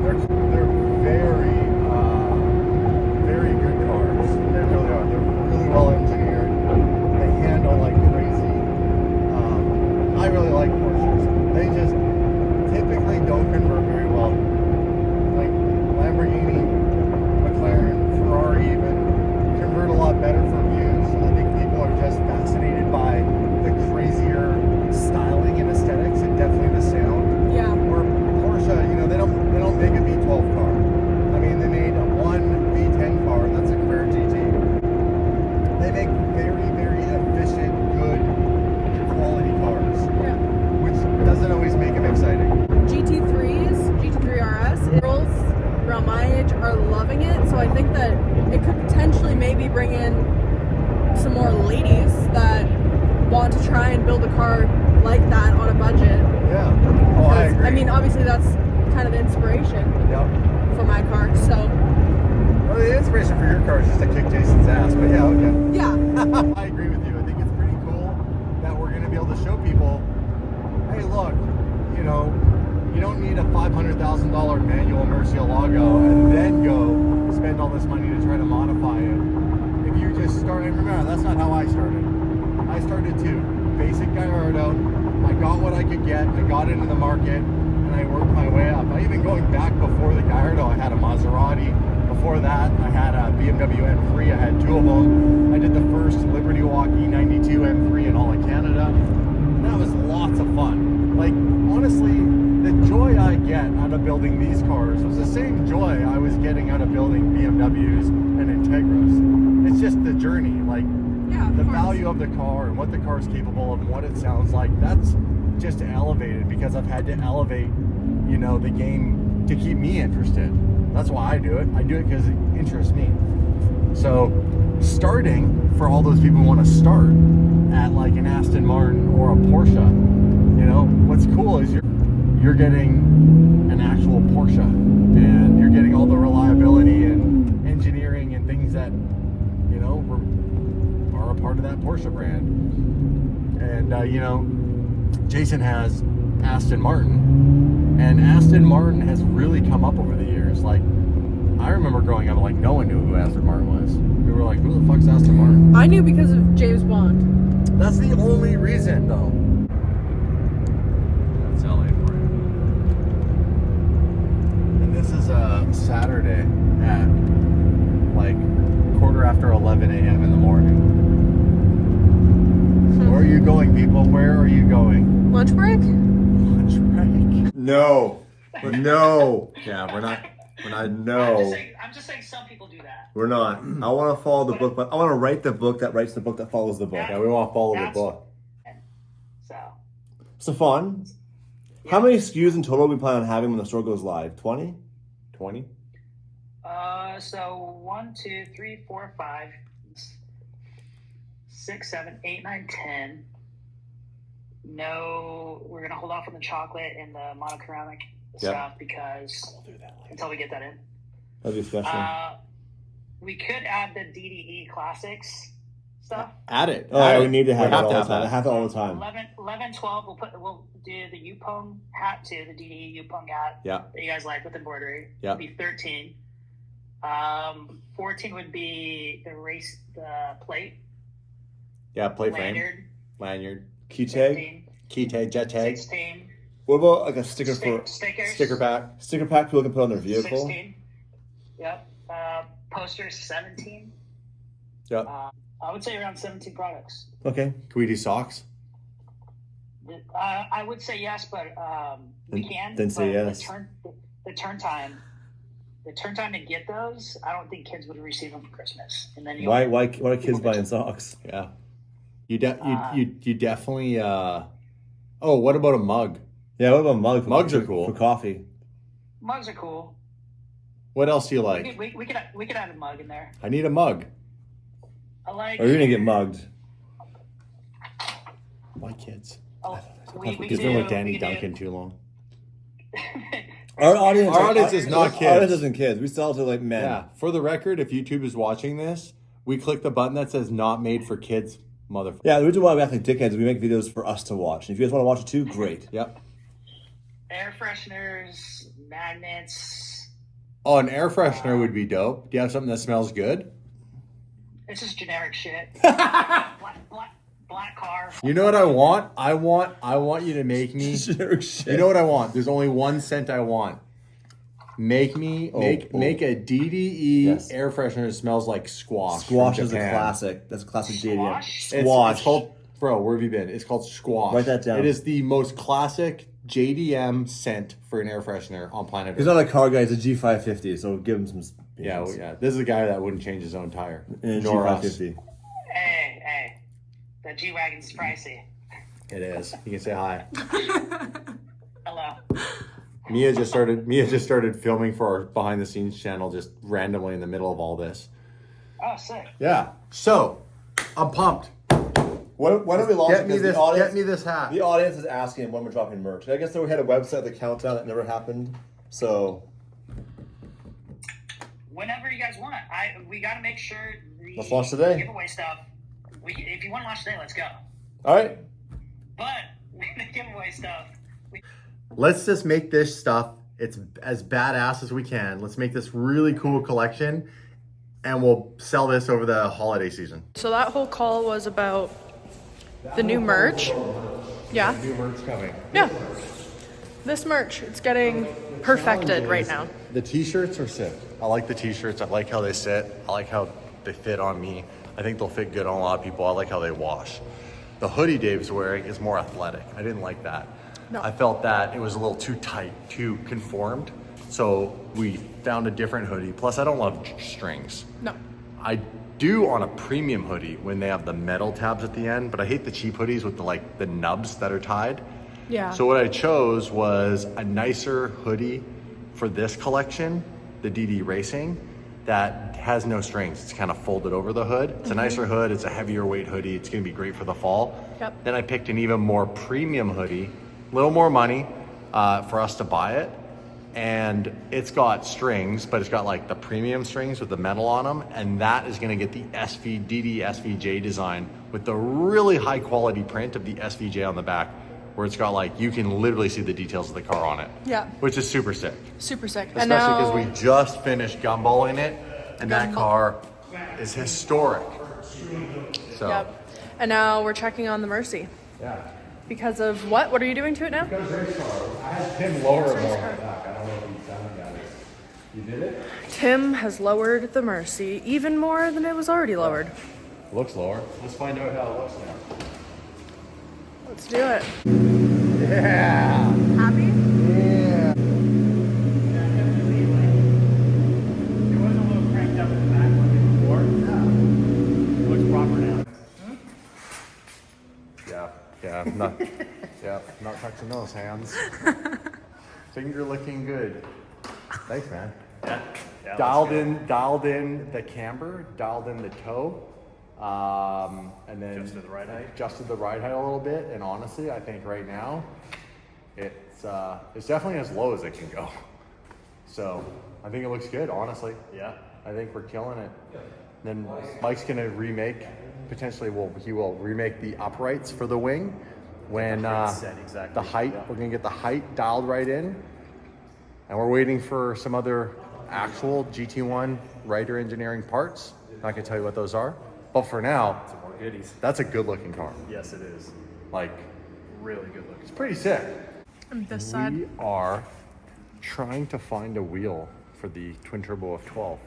they're very, very good cars. They really are. They're really well engineered. They handle like crazy. I really like Porsches. They just typically don't convert very well. Like Lamborghini, McLaren, Ferrari even convert a lot better for views. I think people are just fascinated by the crazier styling and aesthetics and definitely the sound. Yeah. Where Porsche, they don't make a V12 car. I mean, they made one V10 car, that's a Carrera GT. They make very, very efficient, good, quality cars, Yeah. which doesn't always make them exciting. GT3s, GT3 RS, girls around my age are loving it, so I think that it could potentially maybe bring in some more ladies that want to try and build a car like that on a budget. Yeah. Oh, I agree. I mean, obviously that's kind of the inspiration for my car, so. Well, the inspiration for your car is just to kick Jason's ass, but yeah, okay. Yeah. I agree with you. I think it's pretty cool that we're going to be able to show people, hey, look, you don't need a $500,000 manual Murcielago and then go spend all this money to try to modify it. If you just start, and remember, that's not how I started. I started too. Basic Gallardo. I got what I could get. I got into the market, and I worked my way up. I even going back before the Gallardo, I had a Maserati. Before that, I had a BMW M3. I had two of them. I did the first Liberty Walk E92 M3 in all of Canada. And that was lots of fun. Like, honestly, the joy I get out of building these cars was the same joy I was getting out of building BMWs and Integras. It's just the journey. Like, the value of the car and what the car is capable of and what it sounds like, that's just elevated because I've had to elevate, the game to keep me interested. That's why I do it. I do it because it interests me. So starting for all those people who want to start at like an Aston Martin or a Porsche, what's cool is you're getting an actual Porsche and you're getting all the reliability and engineering and things that, are a part of that Porsche brand. And, Jason has Aston Martin, and Aston Martin has really come up over the years. Like, I remember growing up, like, no one knew who Aston Martin was. We were like, who the fuck's Aston Martin? I knew because of James Bond. That's the only reason, though. That's LA for you. And this is a Saturday at, like, 11:15 a.m. in the morning. Where are you going, people? Where are you going? Lunch break? Lunch break? No. No. Yeah, we're not, no. I'm just saying some people do that. We're not. I want to follow the book, but I want to write the book that writes the book that follows the book. Yeah, we want to follow the That's- book. So, fun. How many SKUs in total we plan on having when the store goes live? 20? 20? so 1, 2, 3, 4, 5, 6, 7, 8, 9, 10. No, we're gonna hold off on the chocolate and the monoceramic stuff because until we get that in. That'd be special. We could add the DDE classics stuff. Add it. Oh, we need to have We it all the have time. that. I have it all the time. 11, 12. We'll do the Yupeng hat too, the DDE Yupeng hat Yeah. that you guys like with embroidery. Yeah. It'd be 13. 14 would be the plate. Yeah, plate frame. Lanyard. Key tag. 15. Key tag, jet tag. 16. What about like a sticker for Stickers. Sticker pack. sticker pack people can put on their vehicle? 16. Yep. Posters 17. Yep. I would say around 17 products. Okay. Can we do socks? I would say yes, but we can. Then say but yes. The turn time to get those, I don't think kids would receive them for Christmas. And then Why are kids buying socks? Yeah. You definitely. Oh, what about a mug? Yeah, what about mugs? Mugs are cool. For coffee. Mugs are cool. What else do you like? We could add a mug in there. I need a mug. I like. Or you're gonna get mugged. My kids. Oh, we Because they're with Danny Duncan too long. Our audience is not Our kids. audience isn't kids. We sell to like men. Yeah. For the record, if YouTube is watching this, we click the button that says "Not made for kids." Motherfucker. Yeah, the reason why we act like dickheads is we make videos for us to watch. And if you guys want to watch it too, great. Yep. Air fresheners, magnets, Oh, an air freshener would be dope. Do you have something that smells good? This is generic shit. Black car. You know what I want? I want you to make me. Generic shit. You know what I want? There's only one scent I want. Make a DDE Yes. air freshener that smells like squash. Squash from is a Japan. classic. That's a classic JDM. Squash? It's called, bro, where have you been? It's called squash. Write that down. It is the most classic JDM scent for an air freshener on planet He's Earth. not a car guy. He's a G550. So give him some. Yeah, well, yeah. This is a guy that wouldn't change his own tire. In a Nor us. G550. Hey. The G-Wagon's pricey. It is. You can say hi. Hello. Mia just started filming for our behind the scenes channel just randomly in the middle of all this. Oh, sick. Yeah. So, I'm pumped. When are we launching? Get me this hat. The audience is asking when we're dropping merch. I guess we had a website, the countdown, that never happened. So Whenever you guys want. We got to make sure let's launch today. Giveaway stuff. If you want to launch today, let's go. All right. But the giveaway stuff. Let's just make this stuff it's as badass as we can. Let's make this really cool collection, and we'll sell this over the holiday season. So that whole call was about the new merch. Yeah. New merch coming. Yeah. This merch, it's getting perfected right now. The t-shirts are sick. I like the t-shirts. I like how they sit. I like how they fit on me. I think they'll fit good on a lot of people. I like how they wash. The hoodie Dave's wearing is more athletic. I didn't like that. No. I felt that it was a little too tight, too conformed. So we found a different hoodie. Plus, I don't love strings. No. I do on a premium hoodie when they have the metal tabs at the end, but I hate the cheap hoodies with the nubs that are tied. Yeah. So what I chose was a nicer hoodie for this collection, the DD Racing, that has no strings. It's kind of folded over the hood. It's a nicer hood. It's a heavier weight hoodie. It's going to be great for the fall. Yep. Then I picked an even more premium hoodie, a little more money for us to buy it. And it's got strings, but it's got like the premium strings with the metal on them. And that is going to get the DD SVJ design with the really high quality print of the SVJ on the back, where it's got you can literally see the details of the car on it. Yeah. Which is super sick. Super sick. Especially because we just finished gumballing it, and that car is historic. So, Yep. And now we're checking on the Mercy. yeah. Because of what? What are you doing to it now? I had Tim lower it more on the back. I don't know if he's done that. You did it? Tim has lowered the Mercy even more than it was already lowered. Looks lower. Let's find out how it looks now. Let's do it. Yeah. Happy? Yeah. It was a little cranked up in the back one before. Yeah. Looks proper now. Not touching those hands. Finger looking good. Thanks, man. Yeah. Dialed in the camber, dialed in the toe, and then Adjusted the ride height. Adjusted the ride height a little bit, and honestly, I think right now, it's definitely as low as it can go. So I think it looks good, honestly. Yeah. I think we're killing it. Then Mike's gonna he will remake the uprights for the wing when set, exactly. the height. We're gonna get the height dialed right in, and we're waiting for some other actual GT1 Rider engineering parts. Not gonna tell you what those are, but for now, Some more goodies. that's a good looking car. Yes, it is. Like, Really good looking. it's pretty sick. And this side. We are trying to find a wheel for the twin turbo F12.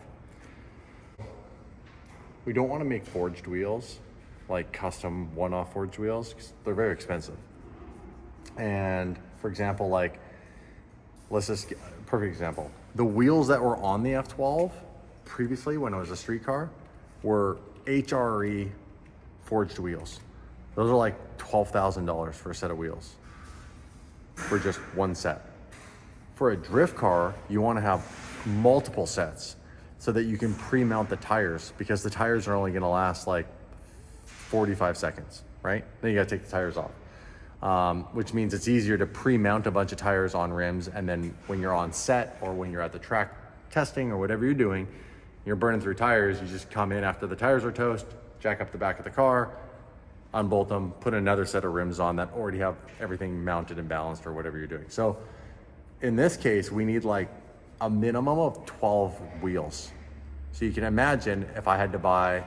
We don't want to make forged wheels, like custom one-off forged wheels, 'cause they're very expensive. And for example, perfect example. The wheels that were on the F12 previously, when it was a street car, were HRE forged wheels. Those are like $12,000 for a set of wheels, for just one set. For a drift car, you want to have multiple sets so that you can pre-mount the tires, because the tires are only going to last like 45 seconds, right? Then you got to take the tires off, which means it's easier to pre-mount a bunch of tires on rims, and then when you're on set or when you're at the track testing or whatever you're doing, you're burning through tires, you just come in after the tires are toast, jack up the back of the car, unbolt them, put another set of rims on that already have everything mounted and balanced or whatever you're doing. So in this case, we need like a minimum of 12 wheels. So you can imagine if I had to buy,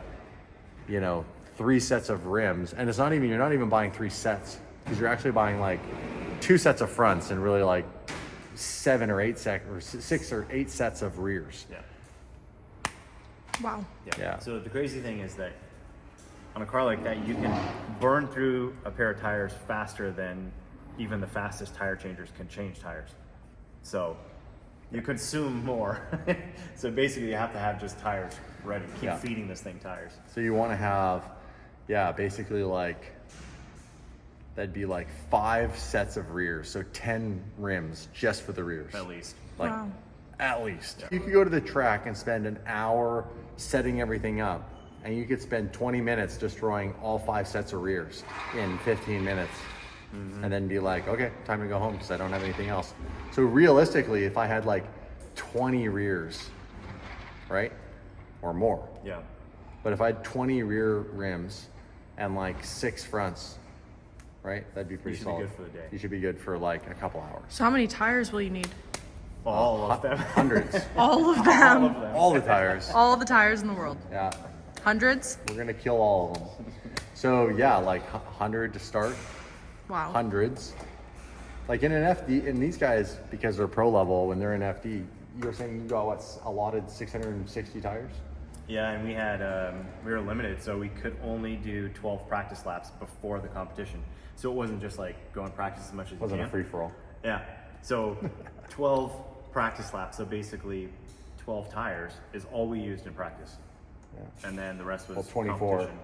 3 sets of rims, and you're not even buying 3 sets, because you're actually buying like 2 sets of fronts and really like 6 or 8 sets of rears. Yeah. Wow. Yeah. So the crazy thing is that on a car like that, you can burn through a pair of tires faster than even the fastest tire changers can change tires. So you consume more. So basically you have to have just tires ready. Keep feeding this thing tires. So you want to have, basically like, that'd be like 5 sets of rears. So 10 rims just for the rears. At least. Like, Wow. at least. You could go to the track and spend an hour setting everything up, and you could spend 20 minutes destroying all 5 sets of rears in 15 minutes. And then be like, okay, time to go home because I don't have anything else. So realistically, if I had like 20 rears, right? Or more. Yeah. But if I had 20 rear rims and like 6 fronts, right? That'd be pretty You should be solid. good for the day. You should be good for like a couple hours. So how many tires will you need? All of them. Hundreds. All of them. All the tires. All the tires in the world. Yeah. Hundreds? We're gonna kill all of them. So yeah, like 100 to start. Wow. Hundreds. Like in an FD, and these guys, because they're pro level, when they're in FD, you're saying you got what's allotted 660 tires? Yeah, and we had we were limited, so we could only do 12 practice laps before the competition. So it wasn't just like go and practice as much as you Wasn't can. a free for all. Yeah. So 12 practice laps, so basically 12 tires is all we used in practice. Yeah. And then the rest was Well, 24. competition.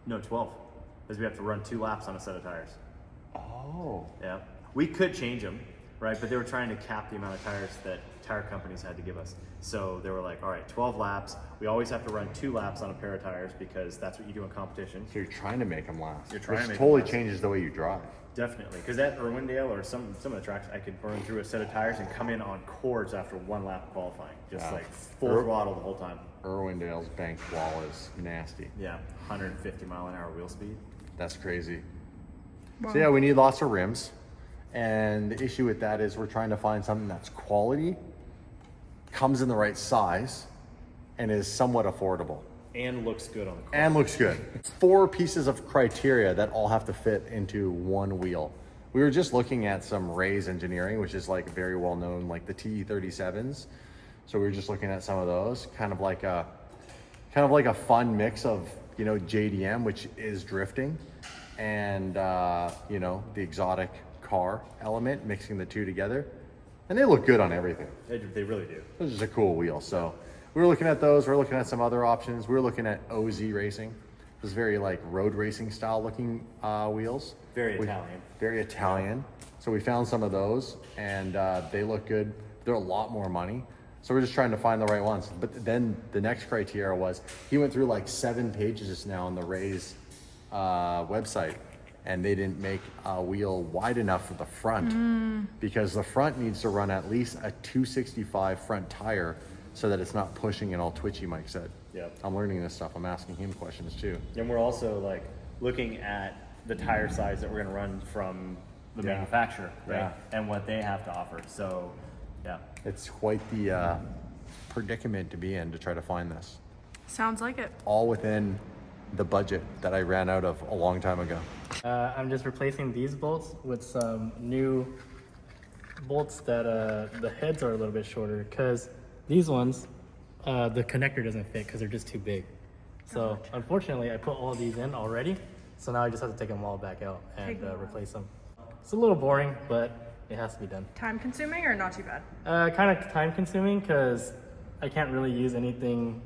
No, 12. Because we have to run 2 laps on a set of tires. Oh. Yeah. We could change them, right? But they were trying to cap the amount of tires that tire companies had to give us. So they were like, all right, 12 laps. We always have to run 2 laps on a pair of tires because that's what you do in competition. So you're trying to make them last. You're trying Which to make totally them last. changes the way you drive. Definitely. Because at Irwindale or some of the tracks, I could burn through a set of tires and come in on cords after 1 lap of qualifying. Just like full throttle the whole time. Irwindale's banked wall is nasty. Yeah. 150 mile an hour wheel speed. That's crazy. Wow. So yeah, we need lots of rims. And the issue with that is we're trying to find something that's quality, comes in the right size, and is somewhat affordable. And looks good on the car. And looks good. 4 pieces of criteria that all have to fit into 1 wheel. We were just looking at some Ray's engineering, which is like very well known, like the TE37s. So we were just looking at some of those, kind of like a fun mix of, JDM, which is drifting, and the exotic car element, mixing the 2 together. And they look good on everything. They really do. This is a cool wheel. So we were looking at those. We're looking at some other options. We were looking at OZ Racing. This is very like road racing style looking wheels. Very Italian. Very Italian. So we found some of those, and they look good. They're a lot more money. So we're just trying to find the right ones. But then the next criteria was, he went through like 7 pages just now on the Ray's website, and they didn't make a wheel wide enough for the front because the front needs to run at least a 265 front tire so that it's not pushing and all twitchy, Mike said. Yeah. I'm learning this stuff. I'm asking him questions too. And we're also like looking at the tire size that we're going to run from the manufacturer, right? Yeah. And what they have to offer. So, yeah. It's quite the predicament to be in to try to find this. Sounds like it. All within the budget that I ran out of a long time ago. I'm just replacing these bolts with some new bolts that the heads are a little bit shorter because these ones, the connector doesn't fit because they're just too big. So unfortunately, I put all these in already. So now I just have to take them all back out and replace them. It's a little boring, but it has to be done. Time consuming or not too bad? Kind of time consuming because I can't really use anything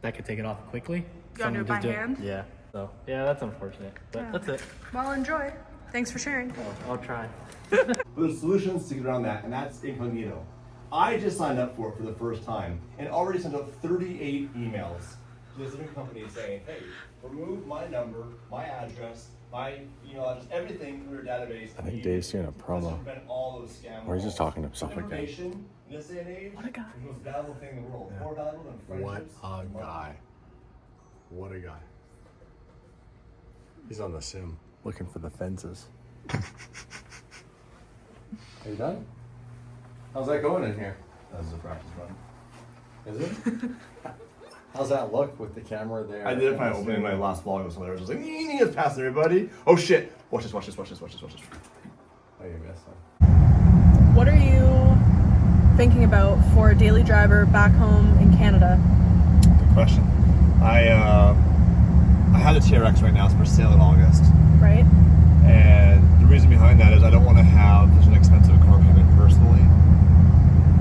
that could take it off quickly. You gotta So do I'm it by just doing- hand? Yeah. So yeah, that's unfortunate, but that's it. Well, enjoy. Thanks for sharing. I'll try. There's solutions to get around that, and that's incognito. I just signed up for it for the first time and already sent out 38 emails to this different company saying, hey, remove my number, my address, my email address, everything from your database. I think Dave's doing a promo. Let's prevent all those scam Or he's just calls. talking to himself again. Information in this day and age What a guy. is the most valuable thing in the world. More valuable than What friendships. a and money. guy. What a guy. He's on the sim looking for the fences. Are you done? How's that going in here? as a practice run. Is it? How's that look with the camera there? I did it by opening my last vlog with somebody. I was just like, it's past everybody. Oh shit! Watch this. Oh, you missed it. What are you thinking about for a daily driver back home in Canada? Good question. I had a TRX right now. It's for sale in August. Right? And the reason behind that is I don't want to have such an expensive car payment personally.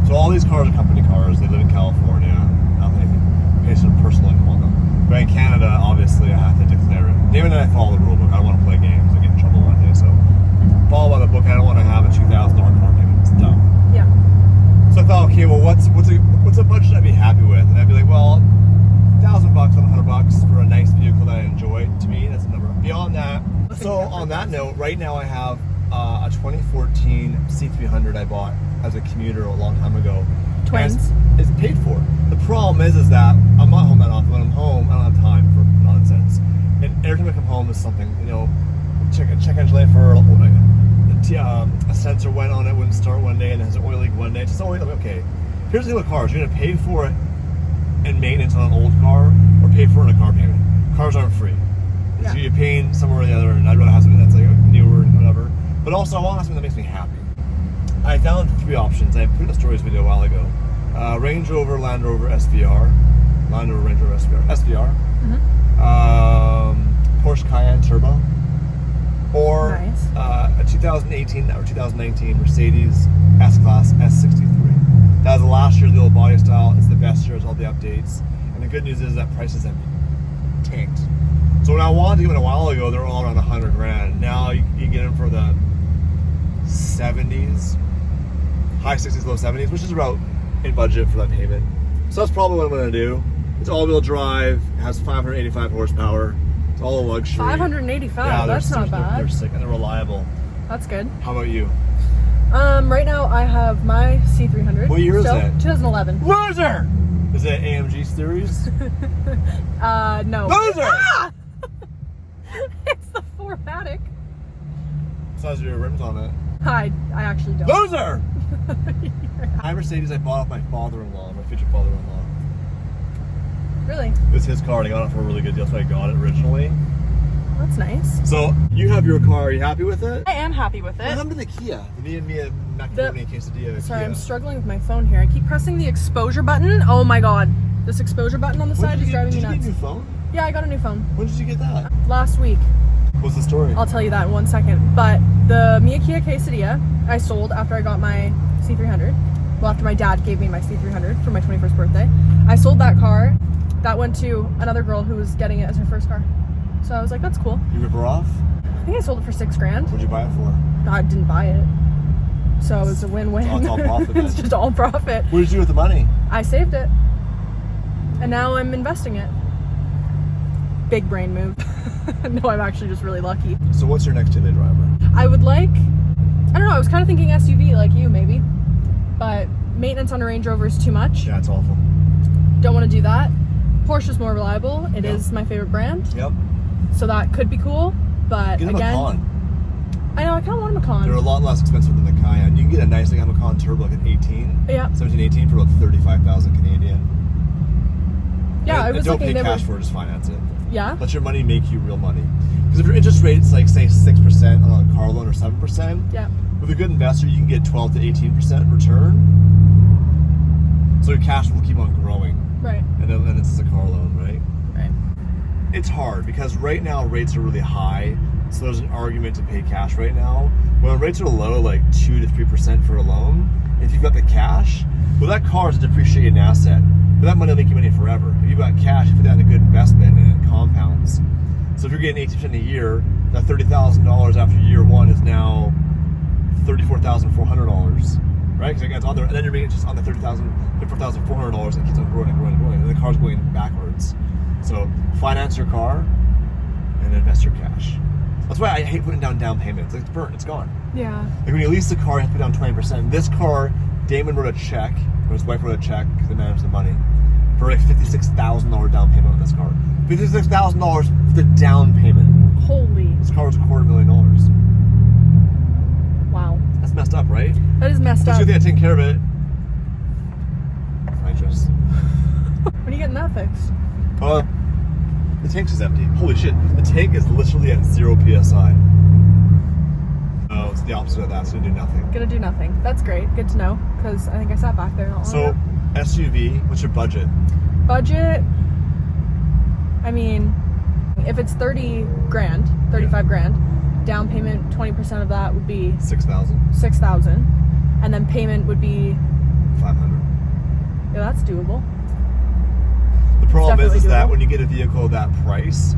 So all these cars are company cars. They live in California. They pay some personal income on them. But in Canada, obviously, I have to declare it. David and I follow the rule book. I don't want to play games and get in trouble one day. So follow by the book. I don't want to have a $2,000 car payment. It's dumb. Yeah. So I thought, okay, well, what's a budget I'd be happy with? And I'd be like, well, $1,000, $100 for a nice vehicle that I enjoy. To me, that's a number. Beyond that, so on that note, right now I have a 2014 C300 I bought as a commuter a long time ago. Twins. And it's paid for. The problem is that I'm not home that often. When I'm home, I don't have time for nonsense. And every time I come home, there's something, check engine light for a sensor went on it, wouldn't start one day, and it has an oil leak one day. It's just always like, okay, here's the thing with cars. You're going to pay for it in maintenance on an old car or pay for it in a car payment. Cars aren't free. Yeah. So you're paying somewhere or the other, and I'd rather have something that's like newer and whatever. But also, I want something that makes me happy. I found 3 options. I put in a stories video a while ago. Range Rover, Land Rover, SVR. Land Rover, Range Rover, SVR. Porsche Cayenne Turbo. Or Nice. a 2018 or 2019 Mercedes S-Class S63. That was the last year of the old body style. It's the best year, it's all the updates. And the good news is that prices have tanked. So when I wanted to get them a while ago, they were all around $100 grand. Now you get them for the 70s, high 60s, low 70s, which is about in budget for that payment. So that's probably what I'm going to do. It's all-wheel drive, it has 585 horsepower. It's all a luxury. 585. Yeah, That's not bad. They're sick and they're reliable. That's good. How about you? Right now I have my C300. What year is still, it? 2011. Loser! Is it AMG series? No. Loser! Ah! It's the 4MATIC. Size of your rims on it. I actually don't. Loser! My Mercedes I bought off my father-in-law, my future father-in-law. Really? It was his car and I got it for a really good deal, so I got it originally. That's nice. So, you have your car, are you happy with it? I am happy with What it. happened to the Kia? The Mia Macaroni Quesadilla Sorry, Kia. I'm struggling with my phone here. I keep pressing the exposure button. Oh my god. This exposure button on the side is driving me Did you nuts. get a new phone? Yeah, I got a new phone. When did you get that? Last week. What's the story? I'll tell you that in 1 second. But the Mia Kia Quesadilla I sold after I got my C300. Well, after my dad gave me my C300 for my 21st birthday. I sold that car. That went to another girl who was getting it as her first car. So I was like, that's cool. You rip her off? I think I sold it for $6 grand. What'd you buy it for? I didn't buy it. So it was a win-win. It's all profit then. It's just all profit. What did you do with the money? I saved it. And now I'm investing it. Big brain move. No, I'm actually just really lucky. So what's your next daily driver? I would like, I don't know, I was kind of thinking SUV like you maybe. But maintenance on a Range Rover is too much. Yeah, it's awful. Don't want to do that. Porsche's more reliable. It Yep. is my favorite brand. Yep. So that could be cool. But Get a again, Macan. I know, I kind of want a Macan. They're a lot less expensive than the Cayenne. You can get a nice like Macan Turbo like an 18, Yeah. 17, 18 for about 35,000 Canadian. Yeah, I And was don't looking, pay they cash were, for it, just finance it. yeah. Let your money make you real money. Because if your interest rate's like say 6% on a car loan or 7%, Yeah. with a good investor you can get 12 to 18% return. So your cash will keep on growing, Right. and then it's a car loan, right? Right. It's hard because right now rates are really high, so there's an argument to pay cash right now. When rates are low, like 2 to 3% for a loan, if you've got the cash, well, that car is a depreciating asset, but that money will make you money forever. If you've got cash, you put that in a good investment and it compounds. So if you're getting 18% a year, that $30,000 after year one is now $34,400, right? Because it's on there, and then you're making it just on the $34,400 and it keeps on growing and growing and growing, and the car's going backwards. So finance your car and invest your cash. That's why I hate putting down payments. It's burnt, it's gone. Yeah. Like when you lease a car, you have to put down 20%. This car, Damon wrote a check, or his wife wrote a check because they managed the money, for like $56,000 down payment on this car. $56,000 for the down payment. Holy. This car was $250,000. Wow. That's messed up, right? That is messed So up. you think I take care of it, that fixed? The tank is empty. Holy shit. The tank is literally at 0 PSI. Oh, it's the opposite of that. It's gonna do nothing. Gonna do nothing. That's great. Good to know, because I think I sat back there not long So, ago. SUV, what's your budget? Budget, I mean, if it's 30 grand, 35 grand, down payment, 20% of that would be 6,000. 6,000. And then payment would be, 500. yeah, that's doable. The problem Definitely is that doable. when you get a vehicle of that price,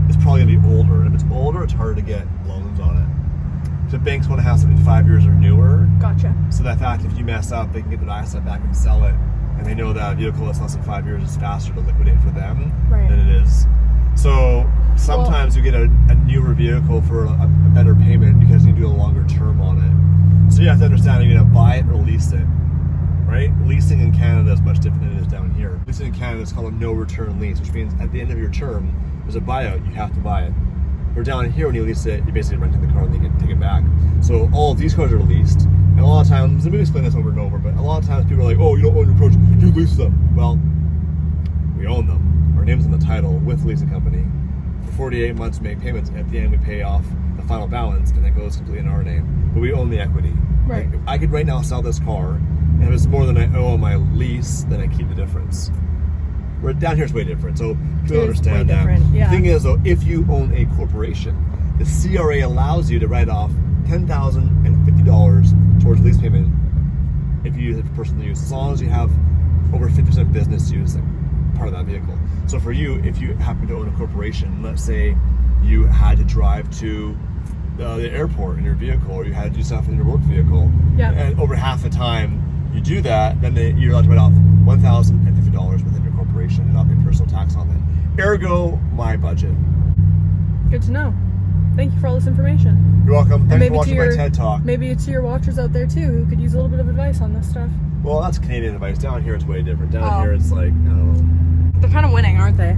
it's probably gonna be older. And if it's older, it's harder to get loans on it. So banks want to have something 5 years or newer. Gotcha. So that fact, if you mess up, they can get their asset back and sell it. And they know that a vehicle that's less than 5 years is faster to liquidate for them Right. than it is. So sometimes you get a newer vehicle for a better payment because you do a longer term on it. So you have to understand, you're gonna buy it or lease it, right? Leasing in Canada is much different than it is down here. Leasing in Canada is called a no return lease, which means at the end of your term, there's a buyout, you have to buy it. Or down here, when you lease it, you're basically renting the car and they can take it back. So all of these cars are leased. And a lot of times, let me explain this over and over, but a lot of times people are like, oh, you don't own your cars, you lease them. Well, we own them. Our name's on the title with the leasing company. For 48 months, we make payments. At the end, we pay off the final balance, and it goes completely in our name. But we own the equity. Right. Like, if I could right now sell this car, and if it's more than I owe on my lease, then I keep the difference. Where down here is way different, so people It is understand way that. different, yeah. The thing is, though, if you own a corporation, the CRA allows you to write off $10,050 towards lease payment if you use it for personal use, as long as you have over 50% business use, like part of that vehicle. So for you, if you happen to own a corporation, let's say you had to drive to the airport in your vehicle, or you had to do stuff in your work vehicle, Yeah. and over half the time you do that, then you're allowed to write off $1,050 within your corporation and not pay personal tax on it. Ergo, my budget. Good to know. Thank you for all this information. You're welcome. And Thanks for maybe to watching your my TED Talk. maybe to your watchers out there too, who could use a little bit of advice on this stuff. Well, that's Canadian advice. Down here, it's way different. Down Oh. here, it's like, I don't know. They're kind of winning, aren't they?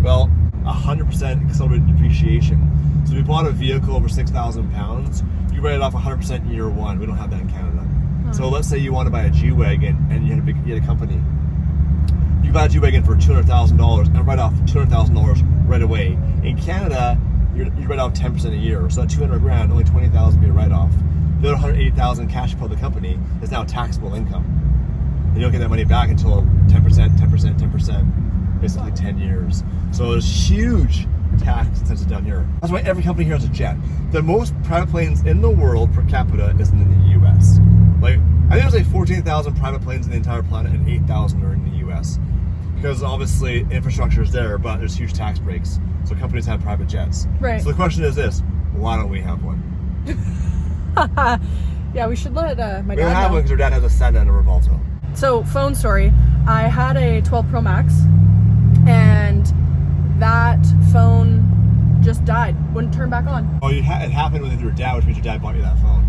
Well, 100% accelerated depreciation. So if you bought a vehicle over 6,000 pounds, you write it off 100% in year one. We don't have that in Canada. So let's say you want to buy a G-Wagon and you had a company. You buy a G-Wagon for $200,000 and write off $200,000 right away. In Canada, you write off 10% a year. So that 200 grand, only 20,000 be a write-off. The other 180,000 cash flow of the company is now taxable income. And you don't get that money back until 10%, 10%, 10%, basically 10 years. So there's huge tax incentives down here. That's why every company here has a jet. The most private planes in the world per capita is in the US. Like, I think there's like 14,000 private planes in the entire planet and 8,000 are in the US. Because obviously infrastructure is there, but there's huge tax breaks. So companies have private jets. Right. So the question is this, why don't we have one? Yeah, we should let my We don't dad have know. one because our dad has a Senna and a Revolto. So, phone story. I had a 12 Pro Max, and that phone just died. Wouldn't turn back on. Oh, it happened with your dad, which means your dad bought you that phone.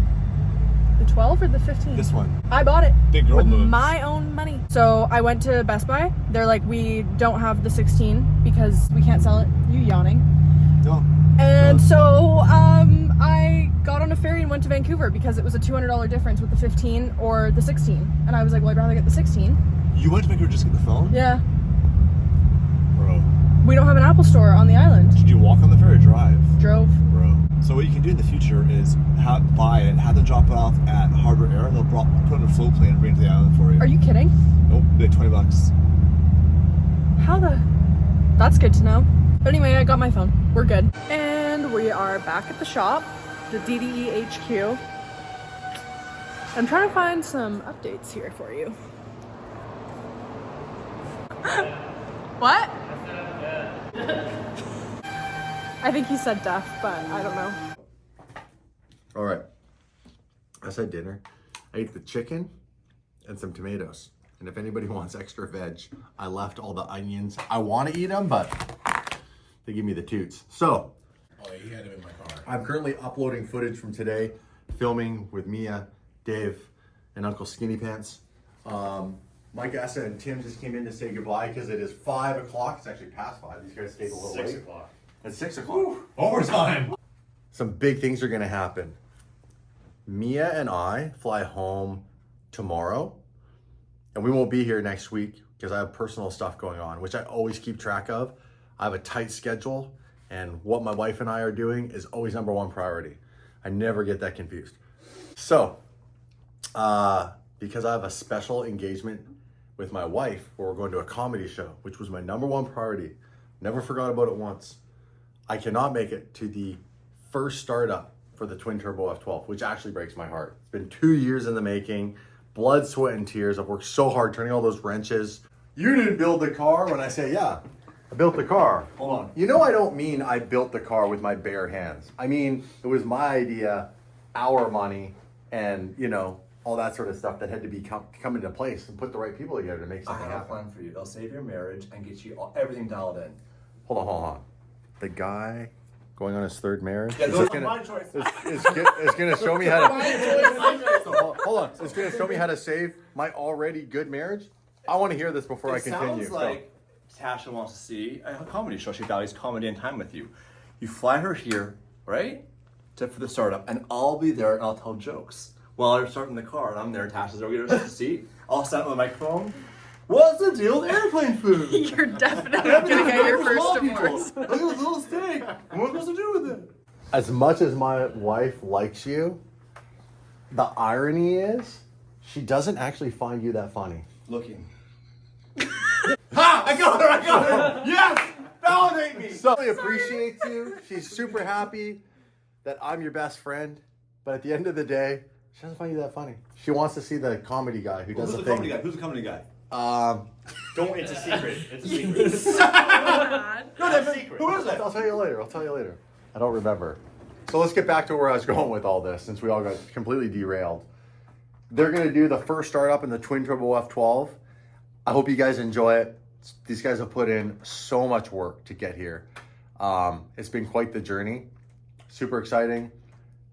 The 12 or the 15? This one. I bought it Big girl with moves. my own money. So I went to Best Buy. They're like, we don't have the 16 because we can't sell it. You yawning. No. And so I got on a ferry and went to Vancouver because it was a $200 difference with the 15 or the 16. And I was like, well, I'd rather get the 16. You went to Vancouver just to get the phone? Yeah. Bro. We don't have an Apple store on the island. Did you walk on the ferry or drive? Drove. Bro. So what you can do in the future is buy it, have them drop it off at Harbor Air, and they'll put it on a float plane and bring it to the island for you. Are you kidding? Nope, like $20. How the... That's good to know. But anyway, I got my phone. We're good. And we are back at the shop, the DDE HQ. I'm trying to find some updates here for you. What? I think he said deaf, but I don't know. All right. I said dinner. I ate the chicken and some tomatoes. And if anybody wants extra veg, I left all the onions. I want to eat them, but they give me the toots. So, He had him in my car. I'm currently uploading footage from today, filming with Mia, Dave, and Uncle Skinny Pants. Mike Essa and Tim just came in to say goodbye because it is 5 o'clock. It's actually past 5. These guys stayed a little late. 6 o'clock. It's 6 o'clock. Overtime! Some big things are going to happen. Mia and I fly home tomorrow, and and we won't be here next week because I have personal stuff going on, which I always keep track of. I have a tight schedule, and what my wife and I are doing is always number one priority. I never get that confused. So, because I have a special engagement with my wife where we're going to a comedy show, which was my number one priority, never forgot about it once, I cannot make it to the first startup for the twin turbo F12, which actually breaks my heart. It's been 2 years in the making, blood, sweat, and tears. I've worked so hard turning all those wrenches. You didn't build the car. When I say, yeah, I built the car. Hold on. You know I don't mean I built the car with my bare hands. I mean, it was my idea, our money, and, you know, all that sort of stuff that had to be come into place and put the right people together to make I something have a happen. plan for you. It'll save your marriage and get you everything dialed in. Hold on. The guy going on his third marriage Yeah, is those just are my gonna, choice. is gonna show me how to. So, hold on. It's gonna show me how to save my already good marriage. I want to hear this before I continue. Sounds like Tasha wants to see a comedy show. She values comedy and time with you. You fly her here, right, for the startup, and I'll be there and I'll tell jokes while they're starting the car. And I'm there. Tasha's there. We'll get her seat. I'll stand with the microphone. What's the deal with airplane food? You're definitely gonna get your first divorce. Look at this little steak. What am I supposed to do with it? As much as my wife likes you, the irony is she doesn't actually find you that funny. Looking. Ha! I got her! Yes! Validate me! So she appreciates you. She's super happy that I'm your best friend. But at the end of the day, she doesn't find you that funny. She wants to see the comedy guy who does Who's the the comedy thing. guy? Who's the comedy guy? Don't. It's a secret. It's a secret. No, that's a secret. Who is it? I'll tell you later. I don't remember. So let's get back to where I was going with all this, since we all got completely derailed. They're going to do the first startup in the twin turbo F12. I hope you guys enjoy it. These guys have put in so much work to get here. It's been quite the journey. Super exciting.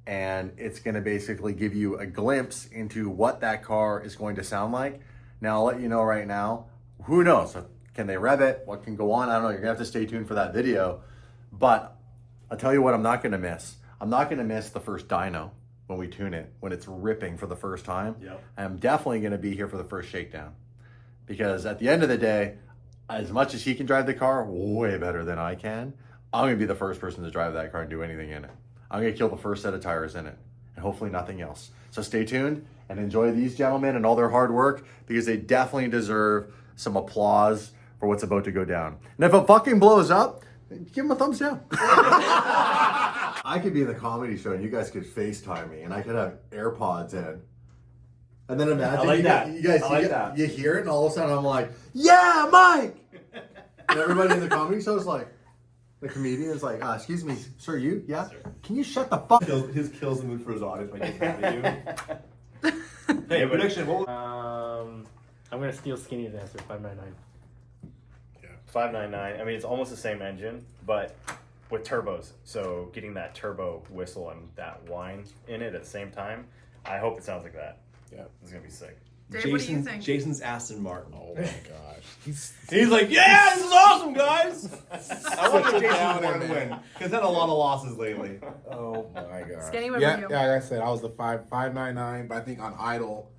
And it's going to basically give you a glimpse into what that car is going to sound like. Now, I'll let you know right now, who knows? Can they rev it? What can go on? I don't know. You're going to have to stay tuned for that video. But I'll tell you what I'm not going to miss. I'm not going to miss the first dyno when we tune it, when it's ripping for the first time. Yep. I'm definitely going to be here for the first shakedown. Because at the end of the day, as much as he can drive the car way better than I can, I'm going to be the first person to drive that car and do anything in it. I'm going to kill the first set of tires in it, and hopefully nothing else. So stay tuned and enjoy these gentlemen and all their hard work, because they definitely deserve some applause for what's about to go down. And if it fucking blows up, give them a thumbs down. I could be in the comedy show and you guys could FaceTime me and I could have AirPods in. And then imagine I like that. you guys I like that. you hear it and all of a sudden I'm like, yeah, Mike! And everybody in the comedy show is like, the comedian is like, excuse me, sir, you? Yeah? Sir. Can you shut the fuck up? His kills the mood for his audience by getting mad at you. Hey, prediction. What I'm gonna steal Skinny's answer, 599. 599. I mean, it's almost the same engine, but with turbos. So getting that turbo whistle and that whine in it at the same time. I hope it sounds like that. Yeah. It's gonna be sick. Dave, what do you think? Jason's Aston Martin. Oh my gosh. He's like, yeah, this is awesome, guys. I want Such a Jason's downer, Martin to man. win. He's had a lot of losses lately. Oh my gosh. Skinny, what yeah, about you? yeah, like I said, I was the 599, but I think on idle,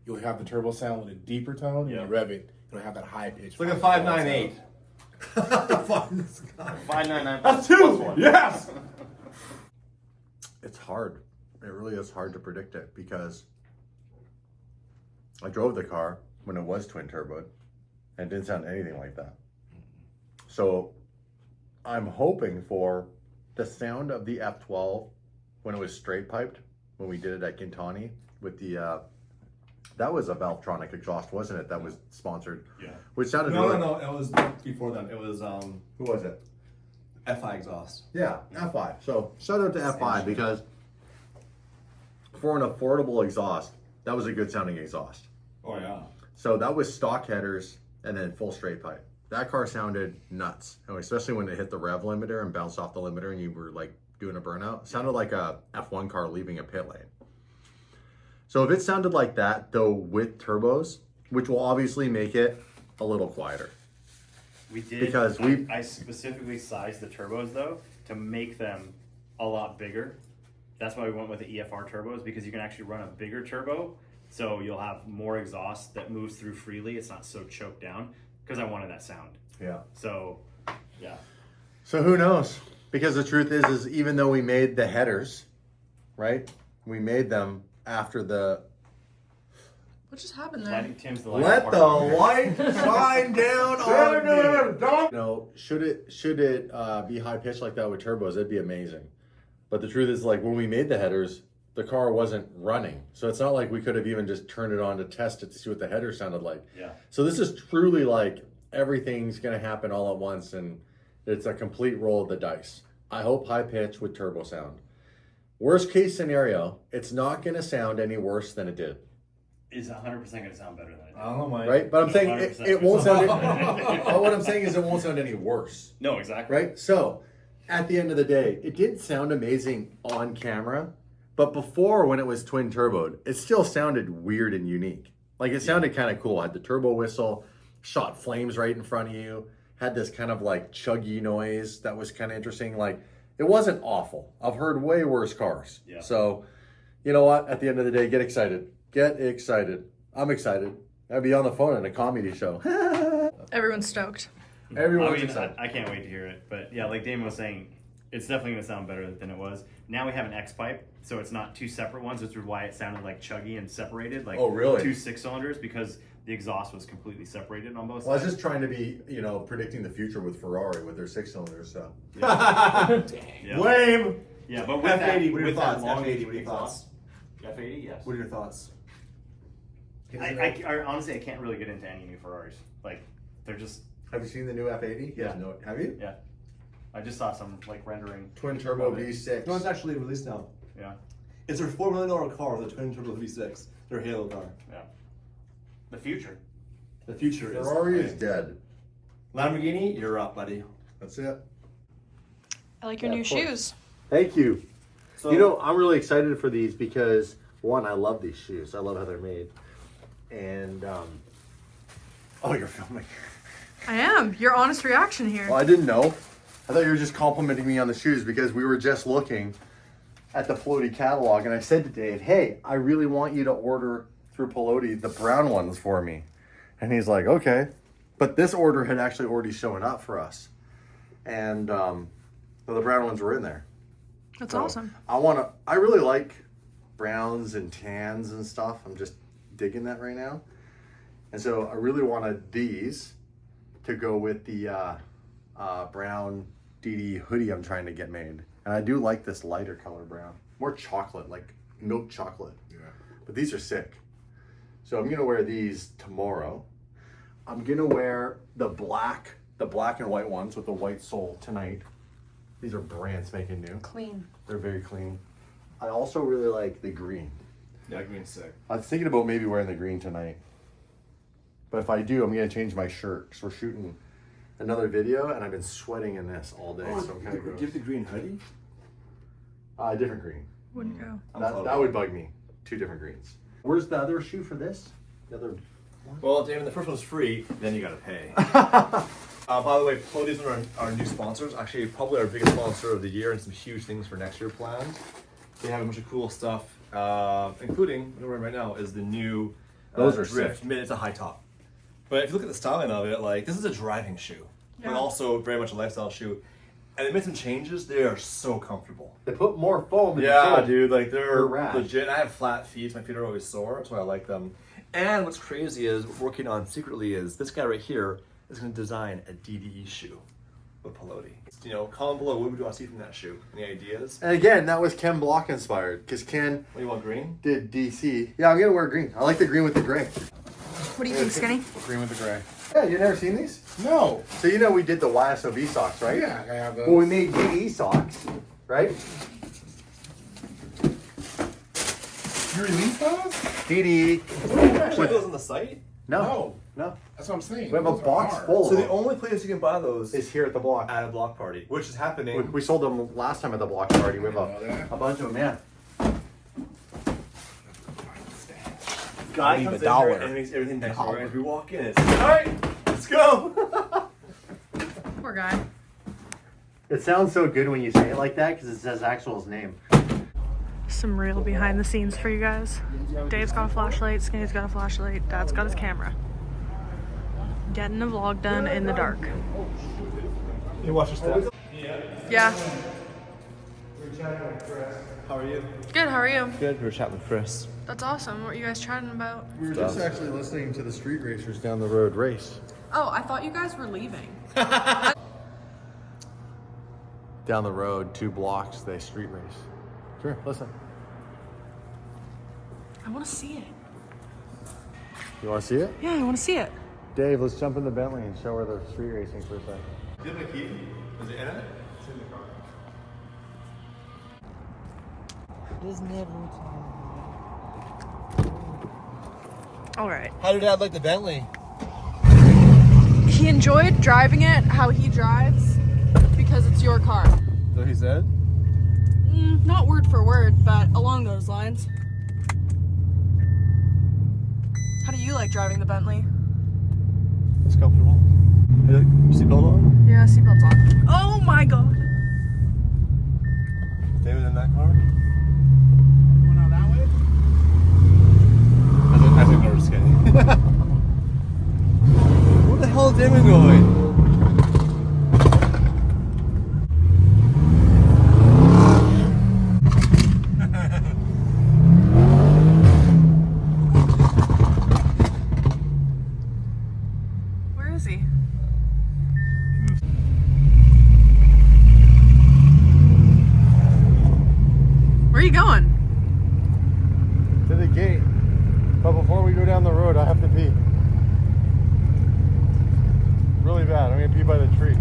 you'll have the turbo sound with a deeper tone. Yeah. And you rev it, it'll have that high pitch. It's like a 598. 599. That's plus two. one. Yes. It's hard. It really is hard to predict it because I drove the car when it was twin turboed and it didn't sound anything like that. So I'm hoping for the sound of the F12 when it was straight piped, when we did it at Quintani with the, that was a Valvetronic exhaust, wasn't it? That was sponsored. Yeah. Which sounded No, really, no, no. It was before then. It was Who was it? FI exhaust. Yeah, F5. So shout out to F5 because for an affordable exhaust, that was a good sounding exhaust. Oh yeah. So that was stock headers and then full straight pipe. That car sounded nuts, especially when it hit the rev limiter and bounced off the limiter and you were like doing a burnout. It sounded like a F1 car leaving a pit lane. So if it sounded like that, though with turbos, which will obviously make it a little quieter. We did Because I specifically sized the turbos though to make them a lot bigger. That's why we went with the EFR turbos, because you can actually run a bigger turbo, So you'll have more exhaust that moves through freely. It's not so choked down because I wanted that sound. Yeah. So, yeah. So who knows? Because the truth is even though we made the headers, right? We made them after the. What just happened there? Tim's the Let the light shine down on me. Don't. You know, should it be high pitched like that with turbos? It'd be amazing. But the truth is, like when we made the headers, the car wasn't running, so it's not like we could have even just turned it on to test it to see what the header sounded like. Yeah. So this is truly like everything's gonna happen all at once, and it's a complete roll of the dice. I hope high pitch with turbo sound. Worst case scenario, it's not gonna sound any worse than it did. Is 100% going to sound better than it did. I don't know, Mike. Right? But I'm saying 100% it won't sound. But what I'm saying is it won't sound any worse. No, exactly. Right? So, at the end of the day, it didn't sound amazing on camera, but before when it was twin turboed, it still sounded weird and unique. Like it sounded kind of cool. Had the turbo whistle, shot flames right in front of you, had this kind of like chuggy noise that was kind of interesting. Like it wasn't awful. I've heard way worse cars. Yeah. So, you know what? At the end of the day, get excited. Get excited. I'm excited. I'd be on the phone in a comedy show. Everyone's stoked. Everyone's I mean, excited. I can't wait to hear it. But yeah, like Damon was saying, it's definitely going to sound better than it was. Now we have an X pipe, so it's not two separate ones, which is why it sounded like chuggy and separated, like Oh, really? 2 6-cylinders, because the exhaust was completely separated on both Well, I was sides. just trying to be, predicting the future with Ferrari with their 6-cylinders. So Yeah. lame. Yeah, but with F80, that, what are your with that thoughts? long F80, what are your exhaust, F80, yes. What are your thoughts? I honestly, I can't really get into any new Ferraris. Like, they're just, Have you seen the new F80? Yeah. No, have you? yeah. I just saw some like rendering. Twin turbo of it. V6. No, it's actually released now. Yeah, It's their $4 million car with a twin turbo V6. Their Halo car. yeah. The future. The future is. Ferrari is dead. Lamborghini, you're up, buddy. That's it. I like your Yeah, new of course. shoes. Thank you. So, I'm really excited for these because one, I love these shoes. I love how they're made. And oh, you're filming. I am. Your honest reaction here. Well, I didn't know. I thought you were just complimenting me on the shoes because we were just looking at the Pelote catalog, and I said to Dave, "Hey, I really want you to order through Pelote the brown ones for me." And he's like, "Okay," but this order had actually already shown up for us, and so the brown ones were in there. That's So, awesome. I really like browns and tans and stuff. I'm just digging that right now. And so I really wanted these to go with the brown DD hoodie I'm trying to get made. And I do like this lighter color brown. More chocolate, like milk chocolate. Yeah. But these are sick. So I'm gonna wear these tomorrow. I'm gonna wear the black and white ones with the white sole tonight. These are brand spanking new. Clean. They're very clean. I also really like the green. yeah, green's sick. I was thinking about maybe wearing the green tonight. But if I do, I'm going to change my shirt because we're shooting another video and I've been sweating in this all day. So I'm kind of gross. Give the green hoodie? Different green. Wouldn't go. That would bug me. 2 different greens. Where's the other shoe for this? The other. Well, Damon, the first one's free, then you gotta pay. By the way, Pelote is one of our new sponsors. Actually, probably our biggest sponsor of the year, and some huge things for next year planned. They have a bunch of cool stuff, including, what I'm wearing right now, is the new Those are Drift. sick. It's a high top. But if you look at the styling of it, like, this is a driving shoe, but Yeah. also very much a lifestyle shoe. And they made some changes. They are so comfortable. They put more foam in the Yeah, sole. dude, like they're rad. legit. I have flat feet, my feet are always sore, so I like them. And what's crazy is, what we're working on secretly is, this guy right here is going to design a DDE shoe with Pelote. You know, comment below, what would you want to see from that shoe? Any ideas? And again, that was Ken Block inspired because Ken What do you want, green? did DC. Yeah, I'm going to wear green. I like the green with the gray. What do you think, Skinny? Green with the gray. Yeah, you never seen these? No. So we did the YSOB socks, right? Yeah, I have those. Well, we made DE socks, right? You released those? DD. Put those on the site? No. That's what I'm saying. We have a Those are box hard. full So of the them. only place you can buy those Is here at the block. at a block party, which is happening. We sold them last time at the block party. We have know that. a bunch of them, yeah. Guy Leave comes a in dollar. here and makes everything nice. And as we walk in, it's all right, let's go. Poor guy. It sounds so good when you say it like that because it says Axel's name. Some real behind the scenes for you guys. Dave's got a flashlight, Skinny's got a flashlight, Dad's got his camera. Getting a vlog done in the dark. You watch your steps. Yeah. How are you? Good, how are you? Good. We're chatting with Chris. That's awesome. What are you guys chatting about? We were just actually listening to the street racers down the road race. Oh, I thought you guys were leaving. Down the road, 2 blocks, they street race. Sure, listen. I want to see it. You want to see it? Yeah, I want to see it. Dave, let's jump in the Bentley and show her the street racing for a second. Do you have a key? Is it in it? It's in the car. All right. How did Dad like the Bentley? He enjoyed driving it how he drives because it's your car. So he said? Not word for word, but along those lines. How do you like driving the Bentley? It's comfortable. Seatbelt on? Yeah, seatbelt's on. Oh my god! David in that car? Going out that way? I think we're just kidding. Where the hell is David going? Where is he? Where are you going? To the gate. But before we go down the road, I have to pee. Really bad. I'm gonna pee by the tree.